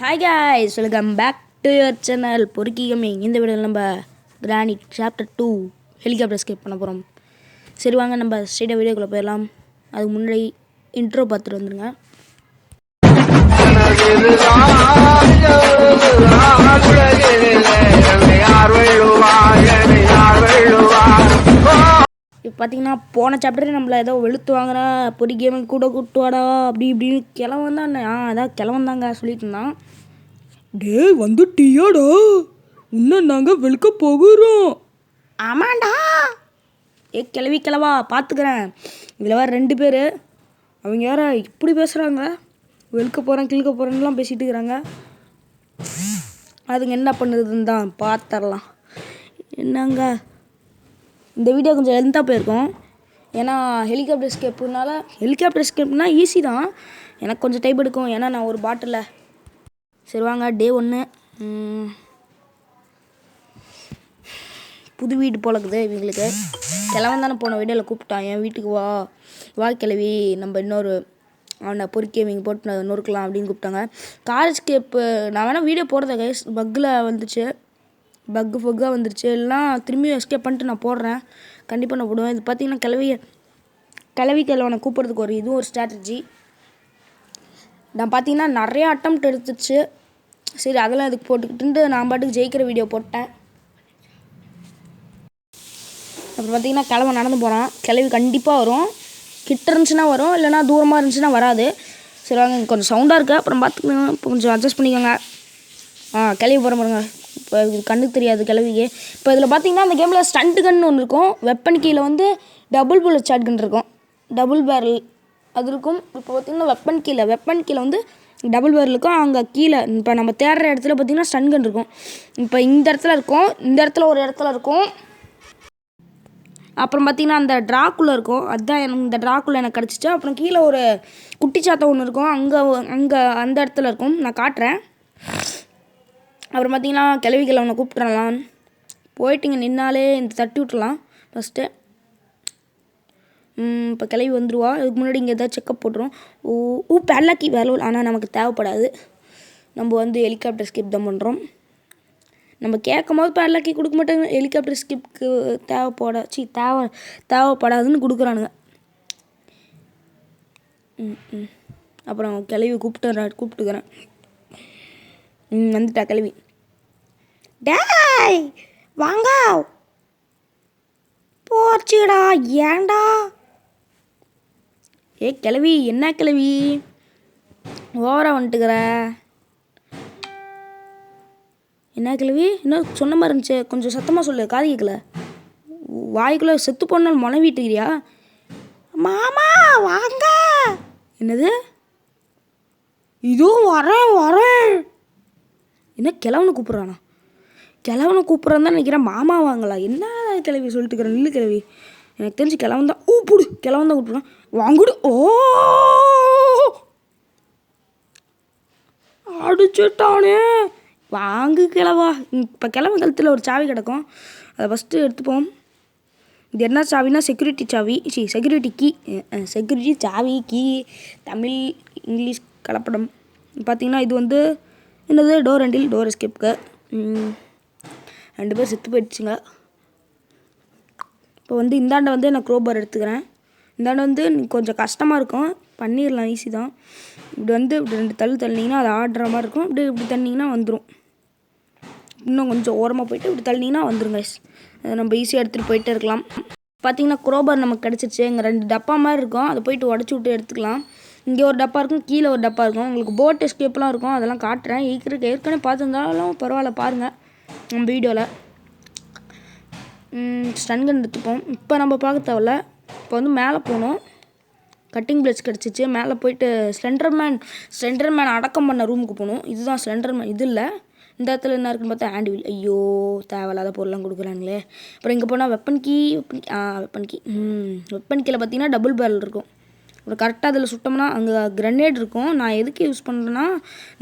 Hi guys, welcome back to your channel PORIKI GAMING. இந்த வீடியோல நம்ம கிரானி சாப்டர் 2 ஹெலிகாப்டர் எஸ்கேப் பண்ண போறோம். சரி வாங்க நம்ம ஸ்ட்ரைட்டா வீடியோக்குள்ள போயிடலாம். அதுக்கு முன்னாடி இன்ட்ரோ பார்த்துட்டு வந்துருங்க. இப்போ பார்த்தீங்கன்னா போன சாப்டரே நம்மள ஏதோ வெளுத்து வாங்குறா பொறுக்கி கேமிங் கூட கூட்டுவாடா அப்படி இப்படின்னு கிளவன் தான் அதான் கிளவன் தாங்க சொல்லிட்டு இருந்தான். டே வந்துட்டியாடா, இன்னும் நாங்கள் வெளுக்க போகிறோம். ஆமாண்டா கிளவி கிளவா பார்த்துக்கிறேன். இதில் வேறு 2 பேர் அவங்க யார இப்படி பேசுகிறாங்க, வெளுக்க போகிறேன் கிழக்க போகிறேன்னுலாம் பேசிகிட்டு இருக்கிறாங்க. அதுங்க என்ன பண்ணுறதுன்னு தான் பார்த்துடலாம். என்னங்க இந்த வீடியோ கொஞ்சம் லென்த்தாக போயிருக்கோம். ஏன்னா ஹெலிகாப்டர் எஸ்கேப்னா ஈஸி தான், எனக்கு கொஞ்சம் டைப் எடுக்கும். ஏன்னா நான் ஒரு பாட்டில். சரி வாங்க டே 1 புது வீடு போலக்குது இவங்களுக்கு. கிழவன் தானே போன வீடியோவில் கூப்பிட்டான், என் வீட்டுக்கு வா கிளவி, நம்ம இன்னொரு அவனை பொறுக்கி இவங்க போட்டு நொறுக்கலாம் அப்படின்னு கூப்பிட்டாங்க. கார் எஸ்கேப்பு நான் வேணால் வீடியோ போடுறத கைஸ், பக்காக வந்துருச்சு. எல்லாம் திரும்பி எஸ்கேப் பண்ணிட்டு நான் போடுறேன், கண்டிப்பாக நான் போடுவேன். இது பார்த்தீங்கன்னா கிழவனை கூப்பிட்றதுக்கு இதுவும் ஒரு ஸ்ட்ராட்டஜி. நான் பார்த்தீங்கன்னா நிறையா அட்டம்ப்ட் எடுத்துச்சு. சரி அதெல்லாம் இதுக்கு போட்டுக்கிட்டு நான் பாட்டுக்கு ஜெயிக்கிற வீடியோ போட்டேன். அப்புறம் பார்த்தீங்கன்னா கிழவன் நடந்து போகிறான். கிழவி கண்டிப்பாக வரும், கிட்ட இருந்துச்சுன்னா வரும், இல்லைனா தூரமாக இருந்துச்சுன்னா வராது. சரி வாங்க, கொஞ்சம் சவுண்டாக இருக்குது, அப்புறம் பார்த்துக்கோங்க, இப்போ கொஞ்சம் அட்ஜஸ்ட் பண்ணிக்கோங்க. கிளவி போகிற பாருங்க, இப்போ கண்ணுக்கு தெரியாது கிளவிக்கு. இப்போ இதில் பார்த்தீங்கன்னா அந்த கேமில் ஸ்டண்ட் கன் ஒன்று இருக்கும், வெப்பன் கீழே வந்து டபுள் புல்லட் ஷாட் கன் இருக்கும், டபுள் பேரல் அது இருக்கும். இப்போ பார்த்திங்கன்னா வெப்பன் கீழே வந்து டபுள் பேரல் இருக்கும். அங்கே கீழே இப்போ நம்ம தேடுற இடத்துல பார்த்திங்கன்னா ஸ்டன் கன் இருக்கும். இப்போ இந்த இடத்துல இருக்கும், இந்த இடத்துல ஒரு இடத்துல இருக்கும். அப்புறம் பார்த்திங்கன்னா அந்த ட்ராக்குள்ளே இருக்கும், அதுதான் எனக்கு இந்த ட்ராக்குள்ளே எனக்கு கிடச்சிச்சு. அப்புறம் கீழே ஒரு குட்டி சாத்தை ஒன்று இருக்கும், அங்கே அந்த இடத்துல இருக்கும், நான் காட்டுறேன். அப்புறம் பார்த்திங்கன்னா கிளவிகளை ஒன்று கூப்பிட்றலாம், போயிட்டுங்க நின்னாலே இந்த தட்டி விட்டுலாம் ஃபஸ்ட்டு. இப்போ கிளவி வந்துடுவா. இதுக்கு முன்னாடி இங்கே எதாவது செக்கப் போட்டுரும். பேட்லாக்கி வேலை, ஆனால் நமக்கு தேவைப்படாது, நம்ம வந்து ஹெலிகாப்டர் ஸ்கிப் தான் பண்ணுறோம். நம்ம கேட்கும் போது பேட்லாக்கி கொடுக்க மாட்டாங்க, ஹெலிகாப்டர் ஸ்கிப்க்கு தேவைப்படாதுன்னு கொடுக்குறானுங்க. அப்புறம் கிளவி கூப்பிட்டுக்கிறேன். வந்துட்டா கிளவி. டேய் வாங்க போச்சுடா, ஏண்டா கிளவி, என்ன கிளவி ஓவரா வந்துட்டுக்கிற, என்ன கிளவி இன்னும் சொன்ன மாதிரி இருந்துச்சு, கொஞ்சம் சத்தமாக சொல்லு, காது கேட்கல. வாய்க்குள்ளே செத்து போனால் முனவிட்டுக்கிறியா? மாமா வாங்க. என்னது இதுவும் வரேன். என்ன கிழவனை கூப்பிட்றானா? கிழவனை கூப்பிட்றான் தான் நினைக்கிறேன். மாமா வாங்கலா? என்ன கிளவி சொல்லிட்டு இருக்கிறேன், இல்லை கிளவி எனக்கு தெரிஞ்சு கிழவன் தான். கிழவன் தான் கூப்பிட்றான், வாங்குடு. அடிச்சுட்டானே, வாங்கு கிழவா. இப்போ கிழவன் கழுத்தில் ஒரு சாவி கிடக்கும், அதை ஃபஸ்ட்டு எடுத்துப்போம். இது என்ன சாவினா செக்யூரிட்டி சாவி கீ, தமிழ் இங்கிலீஷ் கலப்படம். பார்த்திங்கன்னா இது வந்து என்னது டோர் எஸ்கேப்புக்கு 2 பேர் செத்து போயிடுச்சுங்க. இப்போ வந்து இந்தாண்ட வந்து நான் க்ரோபார் எடுத்துக்கிறேன். இந்தாண்ட வந்து கொஞ்சம் கஷ்டமாக இருக்கும், பண்ணிடலாம், ஈஸி தான். இப்படி வந்து இப்படி 2 தள்ளினீங்கன்னா அது ஆடுற மாதிரி இருக்கும். இப்படி தள்ளினீங்கன்னா வந்துடும். இன்னும் கொஞ்சம் ஓரமாக போயிட்டு இப்படி தள்ளினீங்கன்னா வந்துடும் கைஸ். அதை நம்ம ஈஸியாக எடுத்துகிட்டு போயிட்டே இருக்கலாம். பார்த்திங்கன்னா க்ரோபார் நமக்கு கிடச்சிருச்சு. இங்கே 2 டப்பா மாதிரி இருக்கும், அதை போயிட்டு உடச்சி விட்டு எடுத்துக்கலாம். இங்கே ஒரு டப்பா இருக்கும், கீழே ஒரு டப்பா இருக்கும். உங்களுக்கு போட் எஸ்கேப்லாம் இருக்கும், அதெல்லாம் காட்டுறேன். ஏற்கனவே பார்த்துருந்தாலும் பரவாயில்ல, பாருங்கள் நம்ம வீடியோவில். ஸ்டன் கன் எடுத்துப்போம். இப்போ நம்ம பார்க்க தேவையில்ல. இப்போ வந்து மேலே போகணும், கட்டிங் பிளேட்ஸ் கிடச்சிச்சு. மேலே போயிட்டு ஸ்லெண்டர்மேன் அடக்கம் பண்ண ரூமுக்கு போகணும். இதுதான் ஸ்லெண்டர்மேன், இது இல்லை. இந்த இடத்துல என்ன இருக்குன்னு பார்த்தா ஹேண்ட்வில். ஐயோ தேவையில்லாத பொருள்லாம் கொடுக்குறாங்களே. அப்புறம் இங்கே போனால் வெப்பன் கீழே பார்த்தீங்கன்னா டபுள் பேரல் இருக்கும். அப்புறம் கரெக்டாக அதில் சுட்டோம்னா அங்கே கிரனேட் இருக்கும். நான் எதுக்கு யூஸ் பண்ணுறேன்னா,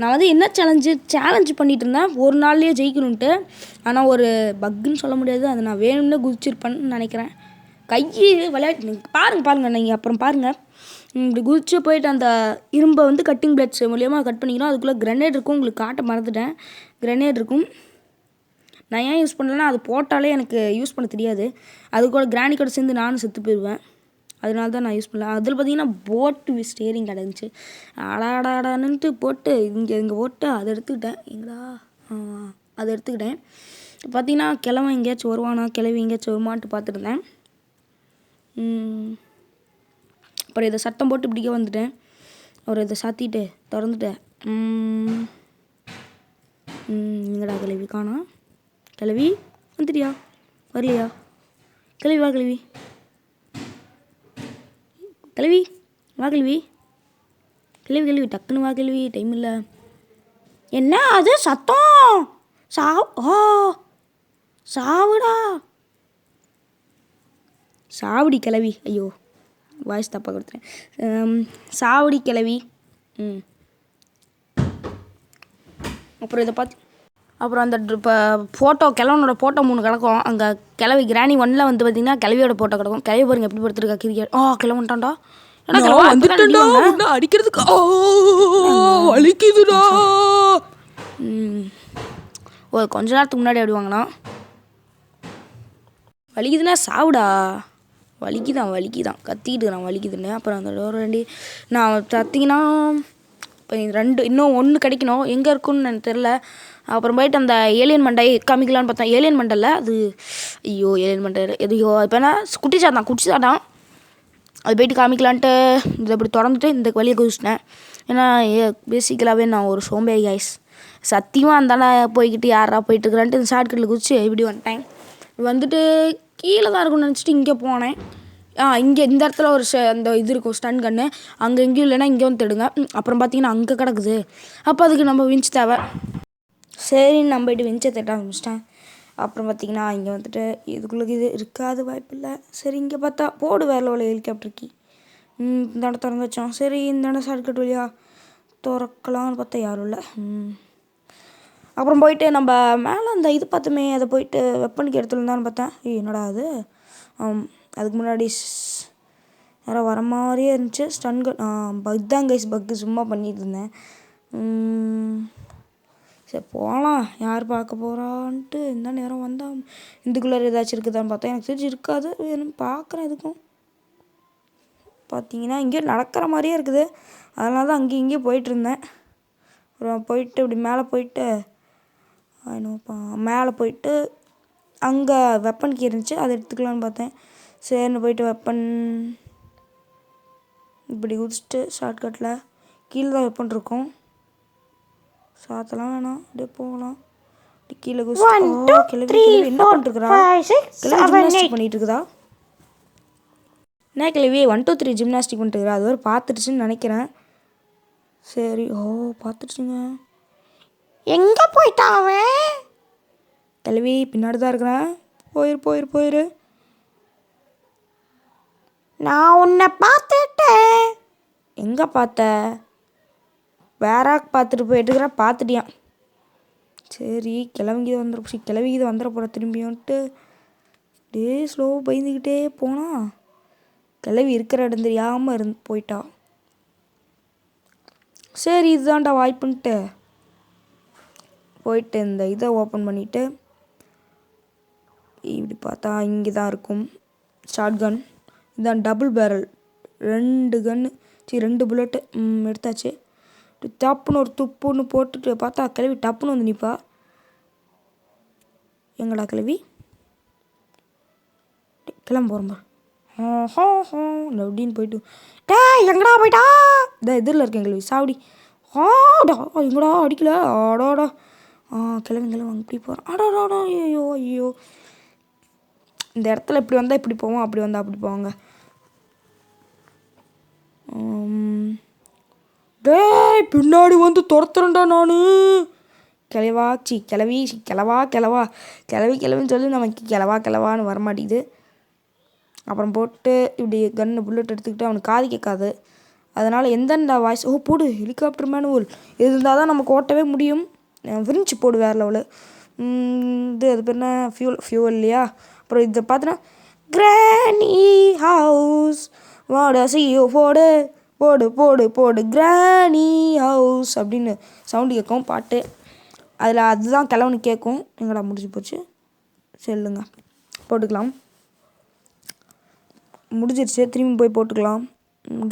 நான் வந்து என்ன சேலஞ்சு பண்ணிகிட்டு இருந்தேன், ஒரு நாள்லேயே ஜெயிக்கணுன்ட்டு. ஆனால் ஒரு பக்குன்னு சொல்ல முடியாது, அதை நான் வேணும்னே குதிச்சிருப்பேன்னு நினைக்கிறேன். விளையாட்டு பாருங்கள் நீங்கள் அப்புறம் பாருங்கள். இப்படி குதிச்சு போயிட்டு அந்த இரும்பை வந்து கட்டிங் பிளேட்ஸ் மூலியமாக கட் பண்ணிக்கிறோம். அதுக்குள்ளே கிரனேட் இருக்கும், உங்களுக்கு காட்ட மறந்துட்டேன். கிரனேட் இருக்கும். நான் ஏன் யூஸ் பண்ணலன்னா அது போட்டாலே எனக்கு யூஸ் பண்ண தெரியாது. அது கூட கிராணி கூட சேர்ந்து நானும் செத்து போயிடுவேன். அதனால தான் நான் யூஸ் பண்ணல. அதில் பார்த்தீங்கன்னா போட்டு ஸ்டேரிங் கிடந்துச்சு. அடாடாடான்ட்டு போட்டு இங்கே போட்டு அதை எடுத்துக்கிட்டேன். எங்கடா அதை எடுத்துக்கிட்டேன். பார்த்தீங்கன்னா கிழவன் எங்கேயாச்சும் வருவானா, கிழவி எங்கேயாச்சும் வருமான்ட்டு பார்த்துருந்தேன். அப்புறம் இதை சத்தம் போட்டு பிடிக்க வந்துட்டேன். அப்புறம் இதை சாத்திட்டு திறந்துட்டேன். எங்கடா கிழவி காணா? கிழவி வந்துட்டியா? வரலையா? கிழவி வா, கிழவி கிழவி வா, கிழவி கிழவி டக்குன்னு வா, கிழவி டைம் இல்லை. என்ன அது சத்தம்? சாவுடா, சாவடி கிழவி. ஐயோ, வாய்ஸ் தப்பாக கொடுத்துறேன். சாவடி கிழவி. அப்புறம் இதை பார்த்து அப்புறம் அந்த இப்போ ஃபோட்டோ கிழவனோட ஃபோட்டோ 3 கிடக்கும். அங்கே கிழவி கிராணி 1ல் வந்து பார்த்தீங்கன்னா கிழவியோட ஃபோட்டோ கிடக்கும். கிழவி பாருங்க எப்படி படுத்துருக்கா கிரிக்கெட். கிழவன்ட்டான்டா. வந்துட்டேன்டா, உன்னை அடிக்கிறதுக்கு வலிக்குதுடா. கொஞ்ச நேரத்துக்கு முன்னாடி ஆடுவாங்கண்ணா. வலிக்குதுன்னா சாவுடா. வலிக்குதான் கத்திக்கிட்டு நான் வலிக்குதுன்னு. அப்புறம் அந்த டோர் வண்டி நான் பார்த்தீங்கன்னா இப்போ 2 இன்னும் 1 கிடைக்கணும். எங்கே இருக்குன்னு எனக்கு தெரில. அப்புறம் போயிட்டு அந்த ஏலியன் மண்டை காமிக்கலான்னு பார்த்தேன். ஏலியன் மண்டல அது ஏலியன் மண்டை எதையோ இப்போ என்ன குட்டி சாட்டான். அது போயிட்டு காமிக்கலான்ட்டு இதை இப்படி திறந்துட்டு இந்த வழியை குதிச்சிட்டேன். ஏன்னா பேசிக்கலாகவே நான் ஒரு சோம்பேறி கைஸ். சத்தியமாக அந்தாண்ட போய்கிட்டு யாரா போயிட்டுருக்குறான்ட்டு இந்த ஷார்ட்கட்டில் குதிச்சு இப்படி வந்துட்டேன். வந்துட்டு கீழே தான் இருக்கும்னு நினச்சிட்டு இங்கே போனேன். இங்கே இந்த இடத்துல ஒரு அந்த இது இருக்கும் ஸ்டன் கன்று. அங்கே எங்கேயும் இல்லைன்னா இங்கே வந்து தேடுங்க. அப்புறம் பார்த்தீங்கன்னா அங்கே கிடக்குது. அப்போ அதுக்கு நம்ம விஞ்ச் தேவை. சரின்னு நம்ம போய்ட்டு விஞ்சை தேட்ட ஆரம்பிச்சிட்டேன். அப்புறம் பார்த்திங்கன்னா இங்கே வந்துட்டு இதுக்குள்ளே இது இருக்காது, வாய்ப்பில்லை. சரி இங்கே பார்த்தா போடு வேறு உள்ள ஹெலிகாப்டருக்கு இந்த இடம் திறந்து வச்சோம். சரி இந்த இடம் ஷார்ட்கட் வழியா திறக்கலாம்னு பார்த்தா யாரும் இல்லை. அப்புறம் போயிட்டு நம்ம மேலே அந்த இது பார்த்தோமே, அதை போயிட்டு வெப்பனுக்கு எடுத்துருந்தான்னு பார்த்தேன். என்னடா அது? அதுக்கு முன்னாடி யாரோ வர மாதிரியே இருந்துச்சு. ஸ்டன் பக் தான் கைஸ், பக்கு சும்மா பண்ணிகிட்டு இருந்தேன். சரி போகலாம், யார் பார்க்க போகிறான்ட்டு இந்த நேரம் வந்தால் இந்துக்குள்ளே ஏதாச்சும் இருக்குதான்னு பார்த்தா எனக்கு தெரிஞ்சு இருக்காது. வேணும் பார்க்குறேன். எதுக்கும் பார்த்தீங்கன்னா இங்கேயும் நடக்கிற மாதிரியே இருக்குது. அதனால தான் அங்கேயும் இங்கேயும் போயிட்டுருந்தேன். அப்புறம் போயிட்டு இப்படி மேலே போயிட்டு அங்கே வெப்பன் கீ இருந்துச்சு, அதை எடுத்துக்கலான்னு பார்த்தேன். சரின்னு போயிட்டு வெப்பன் இப்படி குதிச்சுட்டு ஷார்ட்கட்டில் கீழே தான் வெப்பன் இருக்கும். சாத்தலாம் வேணாம், அப்படியே போகலாம். அப்படி கீழே குதிச்சுட்டு கிளவி என்ன பண்ணிட்டுருக்குறா? ஜிம்னாஸ்டிக் பண்ணிகிட்டு இருக்குதா? என்ன கிளவி 1 2 3 ஜிம்னாஸ்டிக் பண்ணிட்டு இருக்கிறா? அது ஒரு பார்த்துட்டுச்சுன்னு நினைக்கிறேன். சரி பார்த்துட்டுச்சுங்க. எங்கே போயிட்டான் அவன்? கிளவி பின்னாடி தான் இருக்கிறேன். போயிரு. நான் உன்னை பார்த்துட்டேன். எங்கே பார்த்த? வேற பார்த்துட்டு போயிட்டுருக்குற. பார்த்துட்டியான். சரி கிளவிக்கு வந்துட போகிற திரும்பியோன்ட்டு அப்படியே ஸ்லோ பயந்துக்கிட்டே போனால் கிளவி இருக்கிற இடம் தெரியாமல் போயிட்டா. சரி இதுதான்டா வாய்ப்புன்ட்டு போயிட்டு இந்த இதை ஓப்பன் பண்ணிவிட்டு இப்படி பார்த்தா இங்கே தான் இருக்கும் ஷார்ட் கன். இதுதான் டபுள் பேரல், 2 புல்லட்டு எடுத்தாச்சு. டப்புன்னு ஒரு துப்புன்னு போட்டுட்டு பார்த்தா கிளவி டப்புன்னு வந்து நிற்பா. எங்கடா கிளவி? கிளம்ப போகிறோம்பா அப்படின்னு போயிட்டு எங்கடா போயிட்டா? எதிரில் இருக்கேன் கிளவி சாவடி. எங்கடா அடிக்கல? ஆடாடா கிளம்பி இப்படி போகிறோம். ஆடாடா ஐயோ இந்த இடத்துல இப்படி வந்தால் இப்படி போவோம், அப்படி வந்தால் அப்படி போவாங்க. பின்னாடி வந்து துரத்துறேன்டா நான். கிளவின்னு சொல்லி நமக்கு கிளவான்னு வரமாட்டேங்குது. அப்புறம் போட்டு இப்படி கன்று புல்லட் எடுத்துக்கிட்டு அவனுக்கு காது கேட்காது. அதனால் எந்தெந்த வாய்ஸ் போடு ஹெலிகாப்டர் மேனுவல் இது இருந்தால் தான் நமக்கு ஓட்டவே முடியும். விரிஞ்சு போடு வேறு லெவலு. அது பேர் என்ன ஃபியூவல் இல்லையா? அப்புறம் இதை பார்த்தோன்னா கிராணி ஹவுஸ் வாடா சியோ போடு போடு போடு போடு கிராணி ஹவுஸ் அப்படின்னு சவுண்டு கேட்கும் பாட்டு. அதில் அதுதான் கிளவுன்னு கேட்கும். எங்கடா முடிஞ்சு போச்சு, சொல்லுங்க போட்டுக்கலாம். முடிஞ்சிருச்சு, திரும்பி போய் போட்டுக்கலாம்.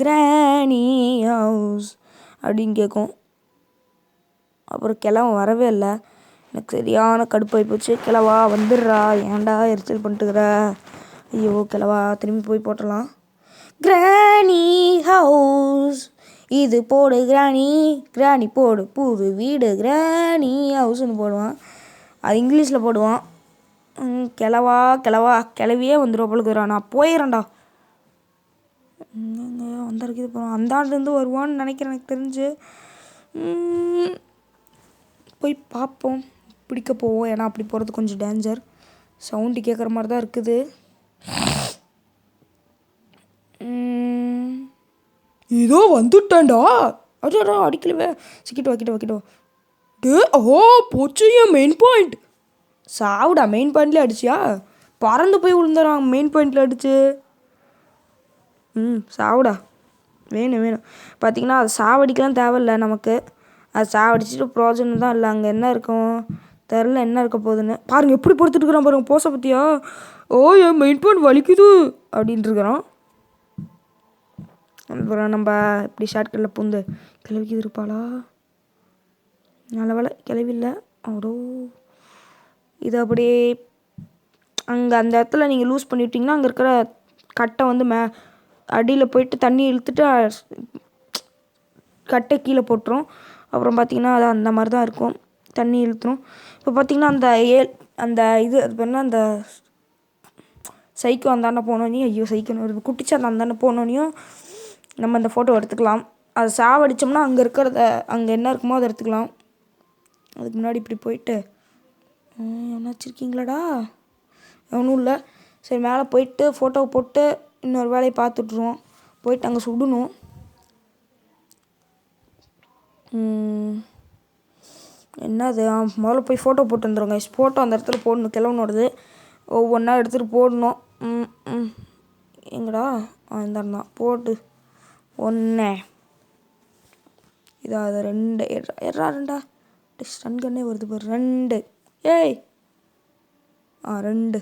கிராணி ஹவுஸ் அப்படின்னு கேட்கும். அப்புறம் கிழவன் வரவே இல்லை. எனக்கு சரியான கடுப்பாகி போச்சு. கிழவா வந்துடுறா, ஏன்டா எரிச்சல் பண்ணிட்டுக்கிற, ஐயோ கிழவா. திரும்பி போய் போட்டலாம். கிராணி ஹவுஸ் இது போடு கிராணி, கிராணி போடு புது வீடு கிராணி ஹவுஸ்ன்னு போடுவான். அது இங்கிலீஷில் போடுவான். கிழவா கிழவா கிளவியே வந்துடுவா போலுக்குறா. நான் போயிடறேன்டா. வந்திருக்கு இது போகிறோம். அந்தாண்டேருந்து வருவான்னு நினைக்கிறேன் எனக்கு தெரிஞ்சு. போய் பார்ப்போம், பிடிக்க போவோம். ஏன்னா அப்படி போகிறது கொஞ்சம் டேஞ்சர். சவுண்டு கேட்குற மாதிரி தான் இருக்குது. இதோ வந்துட்டேன்டா. அடடா அடிக்கலவே, சிக்கிட்டு வா. டே ஓ போச்சு என் மெயின் பாயிண்ட். சாவுடா, மெயின் பாயிண்ட்லேயே அடிச்சியா? பறந்து போய் விழுந்துறான் மெயின் பாயிண்டில் அடிச்சு. சாவுடா. வேணும் பார்த்தீங்கன்னா அது சாவடிக்கலாம் தேவையில்லை நமக்கு. அது சாவடிச்சிட்டு ப்ரோஜனம் தான் இல்லை. அங்கே என்ன இருக்கும் தெரில, என்ன இருக்க போகுதுன்னு. பாருங்கள் எப்படி பொறுத்துட்டுருக்குறான் பாருங்கள், போச பற்றியா. ஓ என் மெயின் பாயிண்ட் வலிக்குது அப்படின்ட்டு இருக்கிறோம். அப்புறம் நம்ம இப்படி ஷார்ட்கட்டில் பூந்து கிளவிக்கு இருப்பாளா? நல்ல வேலை கிளவி இல்லை. அவ்வளோ இது அப்படியே அங்கே அந்த இடத்துல நீங்கள் லூஸ் பண்ணிவிட்டிங்கன்னா அங்கே இருக்கிற கட்டை வந்து அடியில் போயிட்டு தண்ணி இழுத்துட்டு கட்டை கீழே போட்டுரும். அப்புறம் பார்த்திங்கன்னா அது அந்த மாதிரி தான் இருக்கும், தண்ணி இழுத்துரும். இப்போ பார்த்திங்கன்னா அந்த இது அது பண்ணால் அந்த சைக்கோ அந்தாண்ட போனோன்னே, ஐயோ சைக்கோன்னு குட்டிச்சு அந்த அந்தாண்ட போனோன்னையும் நம்ம அந்த ஃபோட்டோ எடுத்துக்கலாம். அதை சாவடித்தோம்னா அங்கே இருக்கிறத அங்கே என்ன இருக்குமோ அதை எடுத்துக்கலாம். அதுக்கு முன்னாடி இப்படி போயிட்டு என்ன வச்சுருக்கீங்களாடா? ஒன்றும் இல்லை. சரி மேலே போயிட்டு ஃபோட்டோவை போட்டு இன்னொரு வேலையை பார்த்துட்ருவோம். போயிட்டு அங்கே சுடணும். என்னது முதல்ல போய் ஃபோட்டோ போட்டு வந்துடுங்க. ஃபோட்டோ அந்த இடத்துல போடணும், கிளவுனோடது ஒவ்வொன்றா எடுத்துகிட்டு போடணும். எங்கடா இந்த தான் போட்டு ஒன்று இதா அது 2 2 ஸ்டன் கண்ணே வருது பாரு. 2 ஏய் 2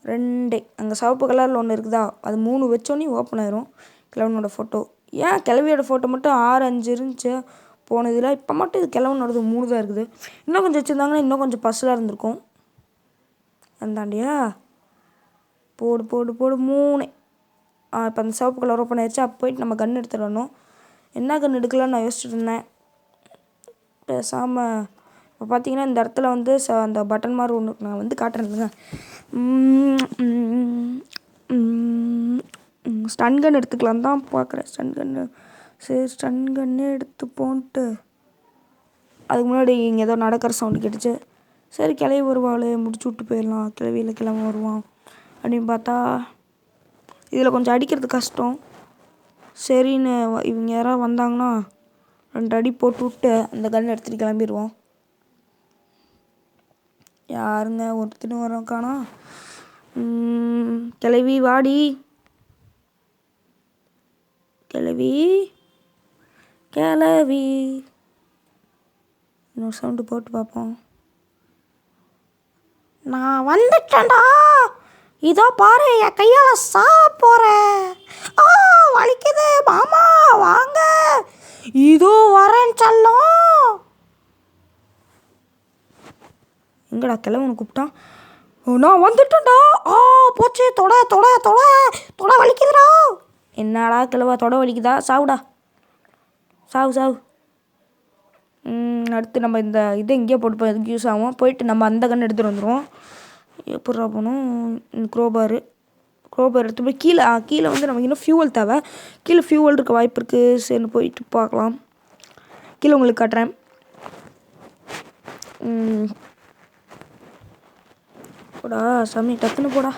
2 அங்கே சிவப்பு கலரில் ஒன்று இருக்குதா, அது 3 வச்சோன்னே ஓப்பன் ஆயிரும் கிழவனோட ஃபோட்டோ. ஏன் கிழவியோட ஃபோட்டோ மட்டும் 6 5 இருந்துச்சு போனதில், இப்போ மட்டும் இது கிழவனோடது 3 தான் இருக்குது. இன்னும் கொஞ்சம் வச்சுருந்தாங்கன்னா இன்னும் கொஞ்சம் பஸ்ஸில் இருந்திருக்கும். அந்தாண்டியா போடு போடு போடு 3. இப்போ அந்த சிவப்பு கலர் ஓப்பன் ஆயிடுச்சு. அப்போ போயிட்டு நம்ம கன் எடுத்துகிட்டு வரணும். என்ன கன் எடுக்கலான்னு நான் யோசிச்சுட்டு இருந்தேன். பேசாமல் இப்போ பார்த்தீங்கன்னா இந்த இடத்துல வந்து அந்த பட்டன் மாதிரி ஒன்று நான் வந்து காட்டுறேங்க. ஸ்டன் கன் எடுத்துக்கலாம் தான் பார்க்குறேன். ஸ்டன் கன்று சரி, ஸ்டன் கன்னே எடுத்து போன்ட்டு அதுக்கு முன்னாடி இங்கே ஏதோ நடக்கிற சவுண்டு கேட்டுச்சு. சரி கிளவி வருவாள், முடிச்சு விட்டு போயிடலாம், கிளவியில் கிளம்ப வருவான் அப்படின்னு பார்த்தா இதில் கொஞ்சம் அடிக்கிறது கஷ்டம். சரின்னு இவங்க யாராவது வந்தாங்கன்னா 2 அடி போட்டு விட்டு அந்த கன் எடுத்துகிட்டு கிளம்பிடுவோம். யாருங்க ஒருத்தனும் வரோம் காணா. கிளவி வாடி, கிளவி கிளவி இன்னொரு சவுண்டு போட்டு பார்ப்போம். நான் வந்துட்டேன்டா, இதோ பாரு என் கையால் போகிறேன். வலிக்குது மாமா வாங்க, இதோ வரேன் செல்லம். எங்கடா கிளவனு கூப்பிட்டான். நான் வந்துட்டேன்டா. போச்சு, தொட தொட தொட தொட வலிக்குதுடா. என்னடா கிளவா தொட வலிக்குதா? சாவுடா, சாவு. அடுத்து நம்ம இந்த இதை இங்கேயே போட்டு எதுக்கு யூஸ் ஆகும். போயிட்டு நம்ம அந்த கன்று எடுத்துகிட்டு வந்துடுவோம். எப்படா போகணும்? க்ரோபார் எடுத்து போய் கீழே வந்து நமக்கு இன்னும் ஃபியூவல் தேவை. கீழே ஃபியூவல் இருக்க வாய்ப்பு இருக்குது. சரி போயிட்டு பார்க்கலாம். கீழே உங்களுக்கு காட்டுறேன். போடா சாமி, டக்குன்னு போடா.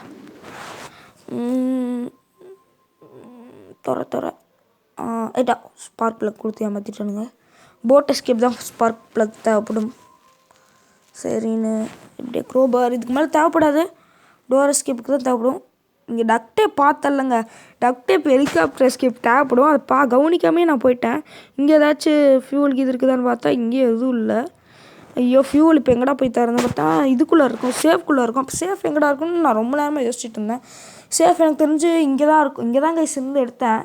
தொற ஏட்டா ஸ்பார்க் ப்ளக் கொடுத்து ஏமாற்றிட்டானுங்க. போட் எஸ்கேப் தான் ஸ்பார்க் ப்ளக் தேவைப்படும். சரின்னு இப்படியே க்ரோபார் இதுக்கு மேலே தேவைப்படாது, டோர் எஸ்கேப்புக்கு தான் தேவைப்படும். இங்கே டக்டேப் பார்த்தல்லங்க, டக்டேப் ஹெலிகாப்டர் எஸ்கேப் தேவைப்படும். அதை கவனிக்காமே நான் போயிட்டேன். இங்கே ஏதாச்சும் ஃபியூலுக்கு இது இருக்குதான்னு பார்த்தா இங்கே எதுவும் இல்லை. ஐயோ ஃபியூல் இப்போ எங்கடா போய் தரேன்னு பார்த்தா இதுக்குள்ளே இருக்கும், சேஃப்குள்ளே இருக்கும். அப்போ சேஃப் எங்கடா இருக்குன்னு நான் ரொம்ப நேரமாக யோசிச்சுட்டு இருந்தேன். சேஃப் எனக்கு தெரிஞ்சு இங்கே தான் இருக்கும், இங்கே தான் கைஸ் இருந்து எடுத்தேன்.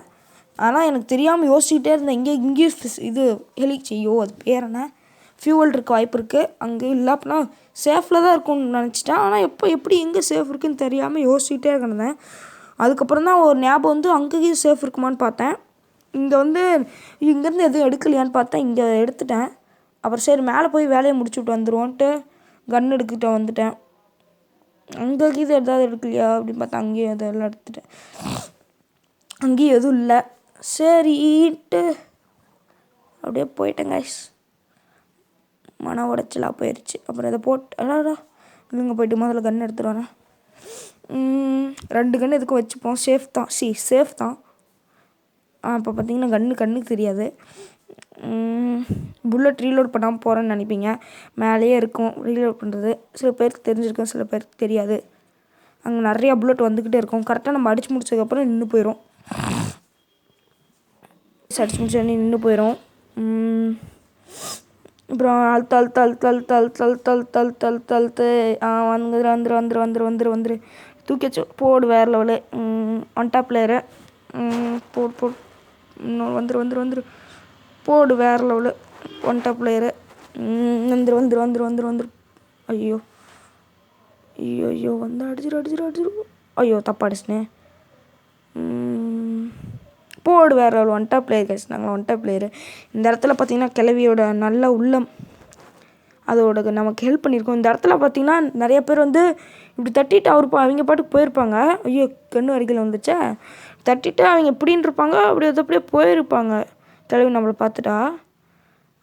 ஆனால் எனக்கு தெரியாமல் யோசிச்சுக்கிட்டே இருந்தேன். இங்கேயும் இது ஐயோ அது பேர் என்ன, ஃபியூவல் இருக்க வாய்ப்பு இருக்குது அங்கே இல்லை, அப்படின்னா சேஃபில் தான் இருக்கும்னு நினச்சிட்டேன். ஆனால் எப்படி எங்கே சேஃப் இருக்குதுன்னு தெரியாமல் யோசிச்சுட்டே இருந்தேன். அதுக்கப்புறம் தான் ஒரு ஞாபகம் வந்து அங்கேயும் சேஃப் இருக்குமான்னு பார்த்தேன். இங்கே வந்து இங்கேருந்து எதுவும் எடுக்கலையான்னு பார்த்தேன், இங்கே எடுத்துட்டேன். அப்புறம் சரி மேலே போய் வேலையை முடிச்சுட்டு வந்துடுவோன்ட்டு கன் எடுத்துகிட்டு வந்துட்டேன். அங்கே இது எதாவது எடுக்கலையா அப்படின்னு பார்த்தா அங்கேயும் எதெல்லாம் எடுத்துட்டேன். அங்கேயும் எதுவும் இல்லை. சரிட்டு அப்படியே போயிட்டேன் கைஸ். மன உடைச்சலாக போயிடுச்சு. அப்புறம் இதை போட்டு இவங்க போயிட்டு முதல்ல கன் எடுத்துகிட்டு வரேன். 2 கன்று எதுக்கும் வச்சுப்போம், சேஃப் தான். இப்போ பார்த்தீங்கன்னா கண்ணுக்கு தெரியாது. புல்லட் ரீலோட் பண்ணாமல் போகிறேன்னு நினைப்பீங்க, மேலேயே இருக்கும் ரீலோட் பண்ணுறது. சில பேருக்கு தெரிஞ்சிருக்கும், சில பேருக்கு தெரியாது. அங்கே நிறையா புல்லட் வந்துக்கிட்டே இருக்கும். கரெக்டாக நம்ம அடித்து முடிச்சதுக்கப்புறம் நின்று போயிடும். அடிச்சு முடிச்ச நின்று போயிடும். அப்புறம் வந்துரு தூக்கிச்சு போடு வேறு லெவலு. ஒன் டாப் பிளேயரு போடு வந்துரு போடு வேறு லெவலு. ஒன் டாப் பிளேயரு வந்துரு. ஐயோ வந்து அடிச்சிரு. ஐயோ தப்பா அடிச்சினே. போடு வேறு level. One tap player guys, நாங்கள் ஒன் டாப் பிளேயரு. இந்த இடத்துல பார்த்தீங்கன்னா கிளவியோட நல்ல உள்ளம் அதோட நமக்கு ஹெல்ப் பண்ணியிருக்கோம். இந்த இடத்துல பார்த்தீங்கன்னா நிறைய பேர் வந்து இப்படி தட்டிட்டு அவங்க பாட்டுக்கு போயிருப்பாங்க. ஐயோ கண்ணு வரைக்கும் வந்துச்சா, தட்டிட்டு அவங்க எப்படின்னு இருப்பாங்க, அப்படியே போயிருப்பாங்க. கிளவி நம்மளை பார்த்துட்டா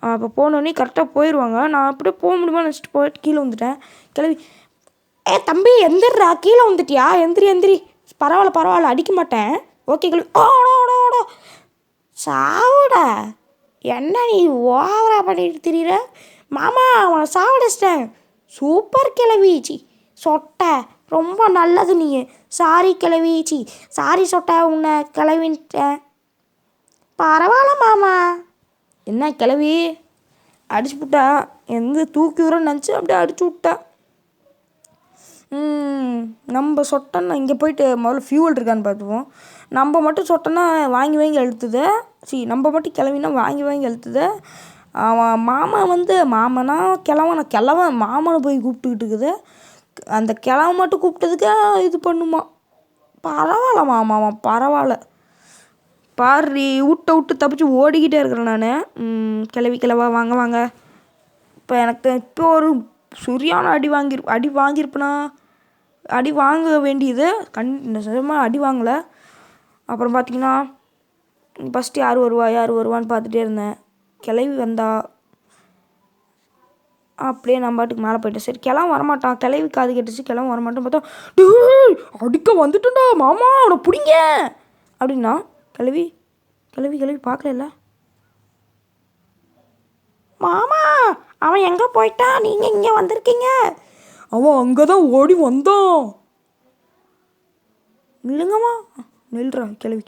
அப்போ போனோடனே கரெக்டாக போயிடுவாங்க. நான் அப்படியே போக முடியுமா நினச்சிட்டு போயிட்டு கீழே வந்துட்டேன். கிளவி தம்பி எந்திரா, கீழே வந்துட்டியா, எந்திரி பரவாயில்ல அடிக்க மாட்டேன், ஓகே கிளவி. ஓடோ சாவுடா, என்ன நீ ஓவரா பண்ணிட்டு திரியிற மாமா, அவனை சாவடிச்சிட்டேன். சூப்பர் கிளவி, சொட்டை ரொம்ப நல்லது நீ. சாரி கிளவி, சாரி சொட்டை, உன்னை கிளவின்ட்டேன். பரவாயில்ல மாமா. என்ன கிளவி அடிச்சு விட்டா, தூக்கி விடுறேன்னு நினச்சி அப்படியே அடிச்சு விட்டா. நம்ம சொட்டன்னா இங்கே போயிட்டு முதல்ல ஃபியூவல் இருக்கான்னு பார்த்துப்போம். நம்ம மட்டும் சொட்டன்னா வாங்கி அழுத்துது. நம்ம மட்டும் கிளவினா வாங்கி அழுத்துது. அவன் மாமனா கிழவன் மாமனை போய் கூப்பிட்டுக்கிட்டு இருக்குது. அந்த கிழவன் மட்டும் கூப்பிட்டதுக்கு இது பண்ணுமா. பரவாயில்ல மாமா, பரவாயில்ல பாரு, விட்டு தப்பிச்சு ஓடிக்கிட்டே இருக்கிறேன் நான். கிளவா வாங்க. இப்போ எனக்கு ஒரு சரியான அடி வாங்கியிருப்பேனா, அடி வாங்க வேண்டியது நிஜமாக அடி வாங்கலை. அப்புறம் பார்த்தீங்கன்னா ஃபஸ்ட்டு யார் வருவான்னு பார்த்துட்டே இருந்தேன். கிளவி வந்தா அப்படியே நம்ம பாட்டுக்கு மேலே போயிட்டேன். சரி கிளவன் வரமாட்டான், கிளவி காது கேட்டுச்சு, கிளவன் வரமாட்டான்னு பார்த்தா அடிக்க வந்துட்டேன்டா மாமா, அவனை பிடிங்க அப்படின்னா கிளவி பார்க்கல. மாமா அவன் எங்கே போயிட்டான், நீங்கள் இங்கே வந்திருக்கீங்க. அவன் அங்கே தான் ஓடி வந்தான். இல்லைங்கம்மா, நில்றா. கிளவி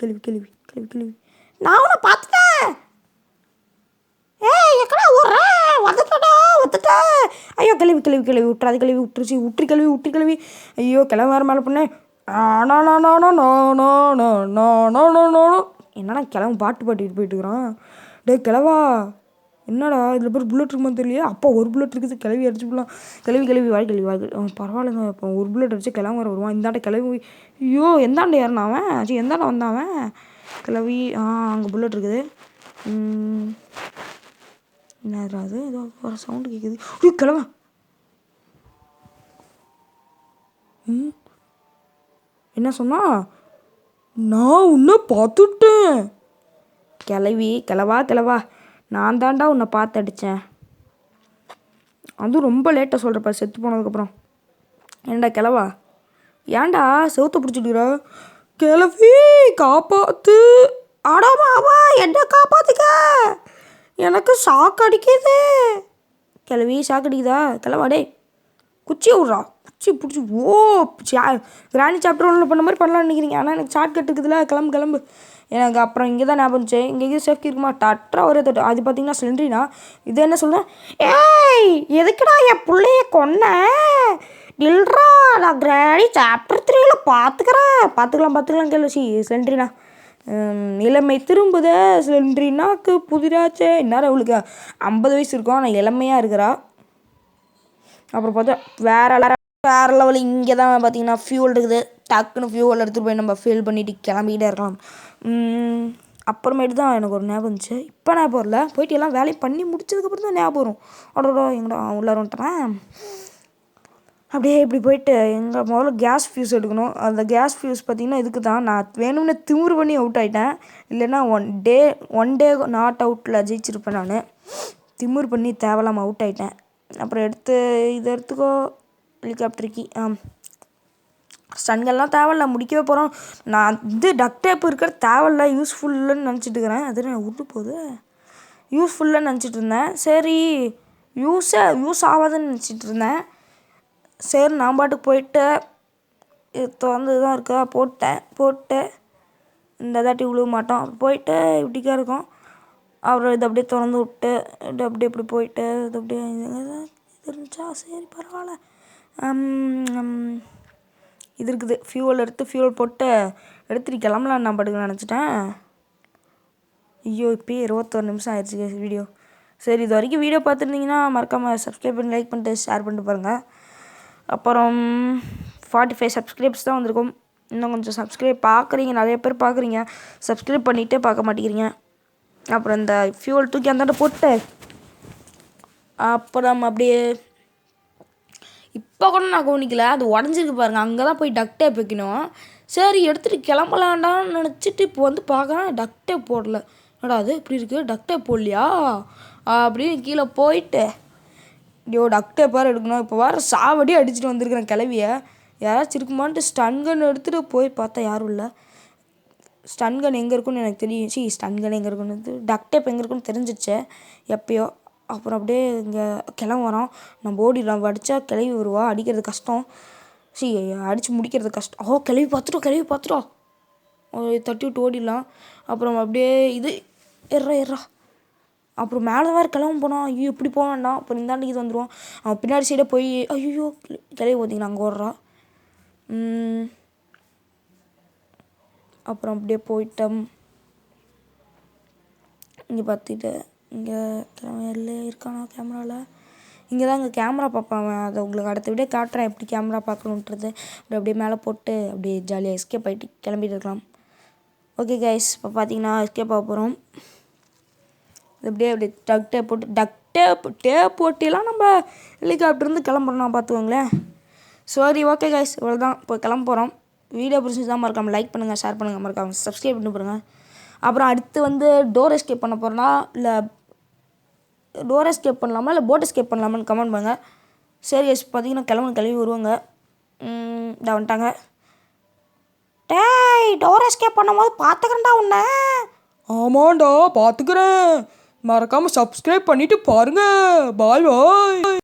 நான் அவனை பார்த்துட்டேன். எக்கடா ஊர்ற, வந்துட்டேன். ஐயோ கிளவி விட்டுறாது, விட்டுரு கிளவி. ஐயோ கிளம்பி வர மேலே பண்ணேன். என்னடா கிளம்பு பாட்டு பாட்டிட்டு போயிட்டு இருக்கிறான். டே கிளவா, என்னடா இதில் பேர் புல்லட் இருக்குமா தெரியலையே. அப்போ ஒரு புல்லட் இருக்குது, கிளவி அடிச்சு போடலாம். கிளவி வாழ்க்கை பரவாயில்லைங்க. இப்போ ஒரு புல்லட் அடிச்சு கிளம்பு வர வருவான். இந்தாண்ட கிளவி. ஐயோ எந்தாண்ட ஏறினா அவன், எந்தாண்ட வந்தான் அவன். கிளவி அங்கே புல்லட் இருக்குது. என்னது அது, ஏதோ ஒரு சவுண்டு கேட்குது. ஐயோ கிளவா. என்ன சொன்னா, நான் உன்னை பார்த்துட்டேன். கிளவா நான் தாண்டா உன்னை பார்த்து அடித்தேன். அதுவும் ரொம்ப லேட்டாக சொல்கிறப்ப, செத்து போனதுக்கப்புறம். ஏண்டா கிளவா, ஏன்டா செவுத்த பிடிச்சிட்டுக்கிற. கிளவி காப்பாத்து. ஆடாமாவா, என்ன காப்பாத்துக்க, எனக்கு ஷாக் அடிக்குது. கிளவி ஷாக் அடிக்குதா. கிளவா டே குச்சியை விட்றா, குச்சி பிடிச்சி கிராணி சாப்டர் 1 பண்ண மாதிரி பண்ணலான்னு நினைக்கிறீங்க. ஆனால் எனக்கு ஷார்ட் கட் இருக்குதுல்ல, கிளம்பு. எனக்கு அப்புறம் இங்கே தான் ஞாபகம் இருந்துச்சு, இங்கே சேஃப்டி இருக்குமா, டட்ரா ஒரே தட்டு. அது பார்த்தீங்கன்னா சிலிண்ட்ரினா. இது என்ன சொல்கிறேன், ஏய் எதுக்குடா என் பிள்ளைய கொன்ன, இல்லைடா நான் கிராணி சாப்டர் 3ல பார்த்துக்கலாம் கேள்வி. சிலிண்ட்ரினா இளமை திரும்புத, சிலிண்ட்ரினாக்கு புதிராச்சே. இந்நேரம் அவளுக்கு 50 வயசு இருக்கும், ஆனால் இளமையாக இருக்கிறா. அப்புறம் பார்த்தா வேறு லெவல். இங்கே தான் பார்த்தீங்கன்னா ஃபியூல் இருக்குது. டக்குன்னு ஃபியூவல் எடுத்துகிட்டு போய் நம்ம ஃபில் பண்ணிவிட்டு கிளம்பிக்கிட்டே இருக்கலாம். அப்புறமேட்டு தான் எனக்கு ஒரு ஞாபகம் இருந்துச்சு. இப்போ ஞாபகம் வரல, போயிட்டு எல்லாம் வேலையை பண்ணி முடிச்சதுக்கப்புறம் தான் ஞாபகம் வரும். அடோடா எங்கடா உள்ளார வந்துட்டேன். அப்படியே இப்படி போயிட்டு எங்கள் முதல்ல கேஸ் ஃபியூஸ் எடுக்கணும். அந்த கேஸ் ஃபியூஸ் பார்த்திங்கன்னா இதுக்கு தான் நான் வேணும்னு திமிரு பண்ணி அவுட் ஆகிட்டேன். இல்லைன்னா ஒன் டே நாட் அவுட்டில் ஜெயிச்சிருப்பேன். நான் திமிரு பண்ணி தேவையில்லாமல் அவுட் ஆகிட்டேன். அப்புறம் இதை எடுத்துக்கோ ஹெலிகாப்டருக்கு. ஸ்டன்கள்லாம் தேவையில்ல, முடிக்கவே போகிறோம். நான் டக் டேப் இருக்கிற தேவையில்ல, யூஸ்ஃபுல்லுன்னு நினச்சிட்டு இருக்கிறேன். அது நான் விட்டு போகுது, யூஸ்ஃபுல்லுன்னு நினச்சிட்டு இருந்தேன். சரி யூஸ் ஆகாதுன்னு நினச்சிட்டு இருந்தேன். சரி நான் பாட்டுக்கு போயிட்டு திறந்து தான் இருக்கா போட்டு இந்த தாட்டி விழுவ மாட்டோம். போயிட்டு இப்படிக்கா இருக்கும். அப்புறம் இதை அப்படியே திறந்து விட்டு அப்படியே இப்படி போயிட்டு இது அப்படியே இது இருந்துச்சா, சரி பரவாயில்ல. இது இருக்குது, ஃபியூவல் போட்டு எடுத்துட்டு கிளம்பலாம் நான் பாட்டுக்கு நினச்சிட்டேன். ஐயோ இப்போயே 21 நிமிஷம் ஆயிடுச்சு வீடியோ. சரி இது வரைக்கும் வீடியோ பார்த்துருந்தீங்கன்னா மறக்காமல் சப்ஸ்கிரைப் பண்ணி லைக் பண்ணிட்டு ஷேர் பண்ணிட்டு பாருங்கள். அப்புறம் 45 சப்ஸ்கிரைப்ஸ் தான் வந்திருக்கும். இன்னும் கொஞ்சம் சப்ஸ்கிரைப் பார்க்குறீங்க, நிறைய பேர் பார்க்குறீங்க, சப்ஸ்கிரைப் பண்ணிகிட்டே பார்க்க மாட்டேங்கிறீங்க. அப்புறம் இந்த ஃபியூவல் தூக்கி அந்தாண்ட போட்டு அப்புறம் அப்படியே இப்போ கூட நான் கவனிக்கல, அது உடஞ்சிருக்கு பாருங்கள். அங்கே தான் போய் டக் டேப் வைக்கணும். சரி எடுத்துகிட்டு கிளம்பலாண்டான்னு நினச்சிட்டு இப்போ வந்து பார்க்குறேன் டக் டேப் போடல. என்னடா அது இப்படி இருக்குது, டக் டேப் போடலையா அப்படின்னு கீழே போயிட்டு டக் டேப் வேறு எடுக்கணும். இப்போ வேறு சாவடி அடிச்சுட்டு வந்திருக்கிறேன் கிளவியை. யாராச்சும் இருக்குமான்ட்டு ஸ்டன்கன் எடுத்துகிட்டு போய் பார்த்தா யாரும் இல்லை. ஸ்டன்கன் எங்கே இருக்குன்னு எனக்கு தெரியும். ஸ்டன்கன் எங்கே இருக்குன்னு, டக் டேப் எங்கே இருக்குன்னு தெரிஞ்சிச்சு எப்பயோ. அப்புறம் அப்படியே இங்கே கிளம்பு வரோம். நம்ம ஓடிடலாம், அடித்தா கிளவி வருவா, அடிக்கிறது கஷ்டம். அடித்து முடிக்கிறது கஷ்டம். கிளவி பார்த்துட்டோம் தட்டி விட்டு ஓடிடலாம். அப்புறம் அப்படியே இது எறா அப்புறம் மேலே வேறு கிளம்ப போனோம். ஐயோ இப்படி போக வேண்டாம், அப்புறம் இந்தாண்டி இது வந்துடுவோம். அவன் பின்னாடி சைடே போய் ஐயோ கிளவி பார்த்தீங்கன்னா அங்கே ஓடுறா. அப்புறம் அப்படியே போயிட்டோம். இங்கே பார்த்துட்டு இங்கே இல்லை இருக்கானா கேமராவில், இங்கே தான் இங்கே கேமரா பார்ப்பேன். அதை உங்களுக்கு அடுத்த விட காட்டுறேன் எப்படி கேமரா பார்க்கணுன்றது. அப்படியே மேலே போட்டு அப்படியே ஜாலியாக எஸ்கேப் ஆகிட்டு கிளம்பிட்டு இருக்கலாம். ஓகே கைஸ், இப்போ பார்த்தீங்கன்னா எஸ்கேப் ஆக போகிறோம். அப்படியே டேப் போட்டிலாம் நம்ம ஹெலிகாப்டர்லேருந்து கிளம்புறோம் பார்த்துக்கோங்களேன். சரி ஓகே கைஸ், இவ்வளோ தான், இப்போ கிளம்ப போகிறோம். வீடியோ பிடிச்சி தான் மறக்காமல் லைக் பண்ணுங்கள், ஷேர் பண்ணுங்கள், மறக்காமல் சப்ஸ்கிரைப் பண்ணி பாருங்கள். அப்புறம் அடுத்து வந்து டோர் எஸ்கேப் பண்ண போகிறோன்னா இல்லை டோர் எஸ்கேப் பண்ணலாமா இல்லை போட் எஸ்கேப் பண்ணலாமான்னு கமெண்ட் பண்ணுங்கள். சரி பார்த்தீங்கன்னா கிளம்பி வருவாங்க. இதை வந்துட்டாங்க. டேய் டோர் எஸ்கேப் பண்ணும்போது பார்த்துக்கிறேன்டா உன்னை. ஆமாண்டா பார்த்துக்கிறேன். மறக்காமல் சப்ஸ்கிரைப் பண்ணிவிட்டு பாருங்கள். பாய்.